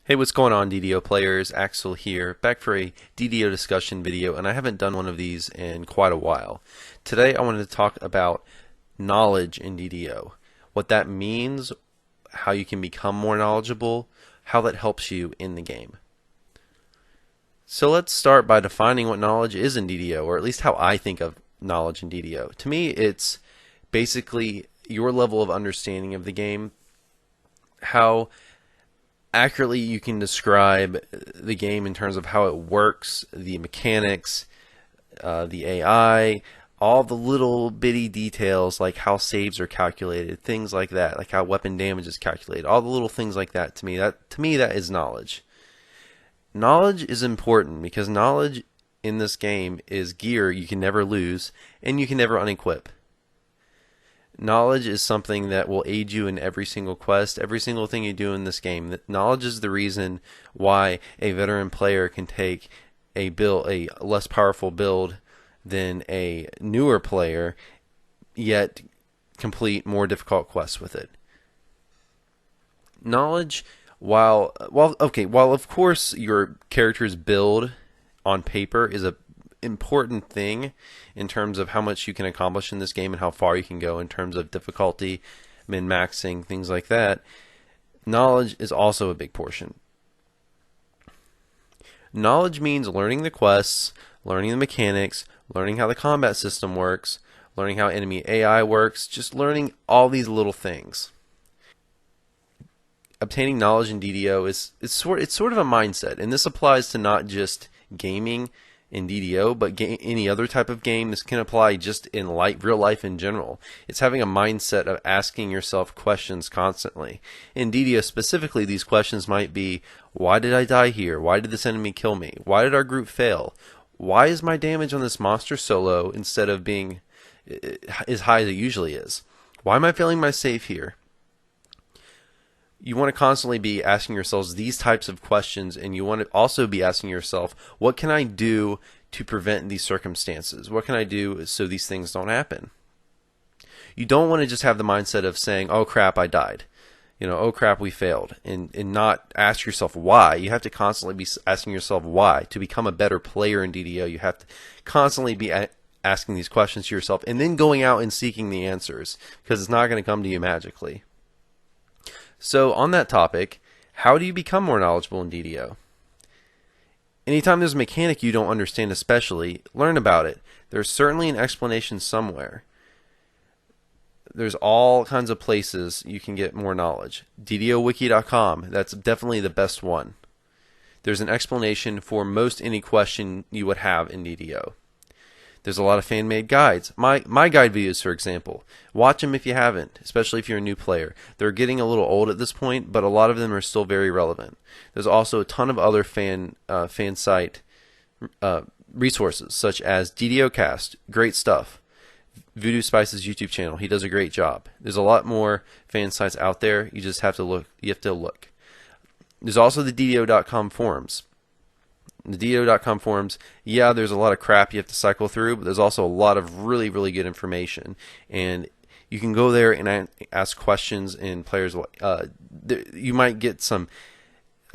Hey, what's going on, DDO players? Axel here, back for a DDO discussion video, and I haven't done one of these in quite a while. Today I wanted to talk about knowledge in DDO, what that means, how you can become more knowledgeable, how that helps you in the game. So let's start by defining what knowledge is in DDO, or at least how I think of knowledge in DDO. To me, it's basically your level of understanding of the game, how accurately you can describe the game in terms of how it works, the mechanics, the AI, all the little bitty details like how saves are calculated, things like that, like how weapon damage is calculated, all the little things like that. To me that is knowledge. Knowledge is important because knowledge in this game is gear you can never lose and you can never unequip. Knowledge is something that will aid you in every single quest, every single thing you do in this game. Knowledge is the reason why a veteran player can take a less powerful build than a newer player, yet complete more difficult quests with it. Knowledge, while of course your character's build on paper is a important thing in terms of how much you can accomplish in this game and how far you can go in terms of difficulty, min-maxing, things like that. Knowledge is also a big portion. Knowledge means learning the quests, learning the mechanics, learning how the combat system works, learning how enemy AI works, just learning all these little things. Obtaining knowledge in DDO is sort of a mindset, and this applies to not just gaming in DDO, but any other type of game. This can apply just in real life in general. It's having a mindset of asking yourself questions constantly. In DDO specifically, these questions might be, why did I die here? Why did this enemy kill me? Why did our group fail? Why is my damage on this monster so low instead of being as high as it usually is? Why am I failing my save here? You want to constantly be asking yourselves these types of questions, and you want to also be asking yourself, what can I do to prevent these circumstances? What can I do so these things don't happen? You don't want to just have the mindset of saying, oh crap, I died. Oh crap, we failed, and not ask yourself why. You have to constantly be asking yourself why. To become a better player in DDO, you have to constantly be asking these questions to yourself, and then going out and seeking the answers, because it's not going to come to you magically. So on that topic, how do you become more knowledgeable in DDO? Anytime there's a mechanic you don't understand especially, learn about it. There's certainly an explanation somewhere. There's all kinds of places you can get more knowledge. DDOwiki.com, that's definitely the best one. There's an explanation for most any question you would have in DDO. There's a lot of fan-made guides. My guide videos, for example. Watch them if you haven't, especially if you're a new player. They're getting a little old at this point, but a lot of them are still very relevant. There's also a ton of other fan site resources, such as DDOcast, great stuff. Voodoo Spice's YouTube channel, he does a great job. There's a lot more fan sites out there. You just have to look. There's also the DDO.com forums. The DDO.com forums, yeah, there's a lot of crap you have to cycle through, but there's also a lot of really, really good information. And you can go there and ask questions, and players, you might get some.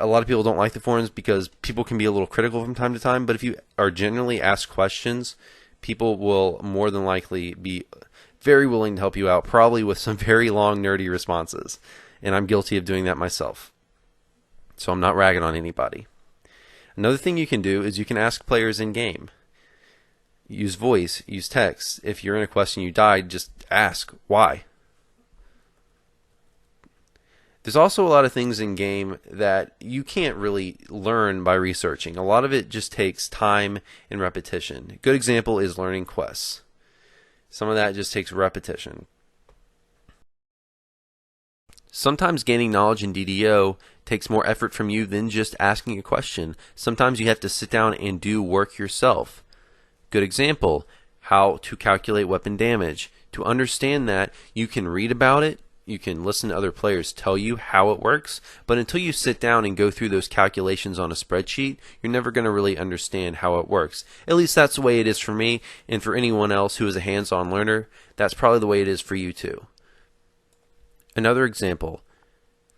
A lot of people don't like the forums because people can be a little critical from time to time, but if you are genuinely asked questions, people will more than likely be very willing to help you out, probably with some very long, nerdy responses. And I'm guilty of doing that myself. So I'm not ragging on anybody. Another thing you can do is you can ask players in-game. Use voice, use text. If you're in a quest and you died, just ask why. There's also a lot of things in-game that you can't really learn by researching. A lot of it just takes time and repetition. A good example is learning quests. Some of that just takes repetition. Sometimes gaining knowledge in DDO takes more effort from you than just asking a question. Sometimes you have to sit down and do work yourself. Good example, how to calculate weapon damage. To understand that, you can read about it, you can listen to other players tell you how it works, but until you sit down and go through those calculations on a spreadsheet, you're never going to really understand how it works. At least that's the way it is for me, and for anyone else who is a hands-on learner, that's probably the way it is for you too. Another example,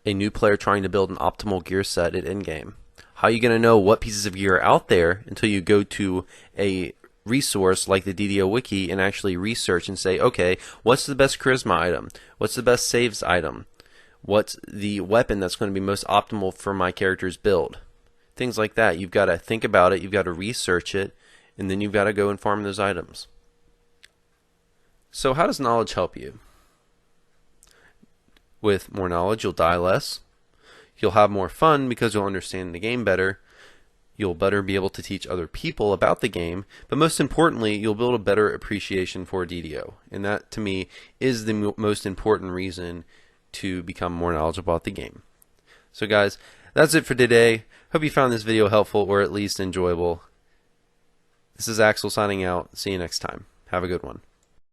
a new player trying to build an optimal gear set at endgame? How are you going to know what pieces of gear are out there until you go to a resource like the DDO wiki and actually research and say, okay, what's the best charisma item? What's the best saves item? What's the weapon that's going to be most optimal for my character's build? Things like that. You've got to think about it, you've got to research it, and then you've got to go and farm those items. So how does knowledge help you? With more knowledge, you'll die less. You'll have more fun because you'll understand the game better. You'll better be able to teach other people about the game. But most importantly, you'll build a better appreciation for DDO. And that, to me, is the most important reason to become more knowledgeable about the game. So guys, that's it for today. Hope you found this video helpful or at least enjoyable. This is Axel signing out. See you next time. Have a good one.